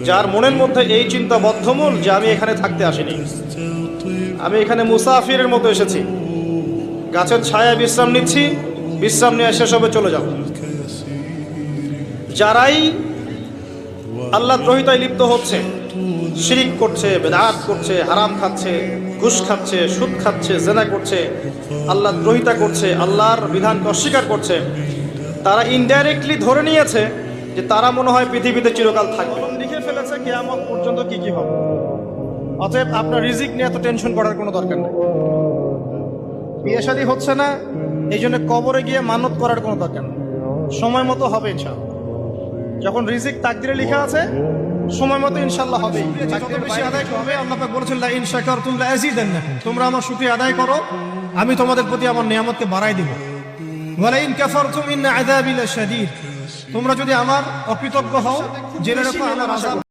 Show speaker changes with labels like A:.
A: যার মনের মধ্যে এই চিন্তা বদ্ধমূল যে আমি এখানে থাকতে আসিনি, আমি এখানে মুসাফিরের মতো এসেছি, গাছের ছায়ায় বিশ্রাম নিচ্ছি, বিশ্রাম নিয়ে শেষ হবে চলে যাব। যারাই আল্লাহ দ্রোহিতায় লিপ্ত হচ্ছে, শিরিক করছে, বেদাত করছে, হারাম খাচ্ছে, ঘুষ খাচ্ছে, সুদ খাচ্ছে, জেনা করছে, আল্লাহ দ্রোহিতা করছে, আল্লাহর বিধানকে অস্বীকার করছে, তারা ইনডাইরেক্টলি ধরে নিয়েছে যে তারা মনে হয় পৃথিবীতে চিরকাল থাকবে, লিখে ফেলেছে কিয়ামত পর্যন্ত কি কি হবে। অতএব আপনার রিজিক নিয়ে এত টেনশন করার কোনো দরকার নেই। বিয়ে শাদী হচ্ছে না, এই জন্য কবরে গিয়ে মানত করার কোনো দরকার নেই, সময় মতো হবে ইনশাআল্লাহ। যখন রিজিক তাকদিরে লেখা আছে সময় মতো ইনশাআল্লাহ হবে। যত বেশি আদায় করবে, আল্লাহ পাক বলেছেন লা ইন শাকারতুম লা আযীদান্নাকুম, তোমরা আমার শুকরিয়া আদায় করো, আমি তোমাদের প্রতি আমার নিয়ামতকে বাড়াই দিব। ওয়া লা ইন কাফারতুম ইন্না আযাবি লাশাদীদ, তোমরা যদি আমার অকৃতজ্ঞ হও জেনে রাখো আমার আযাব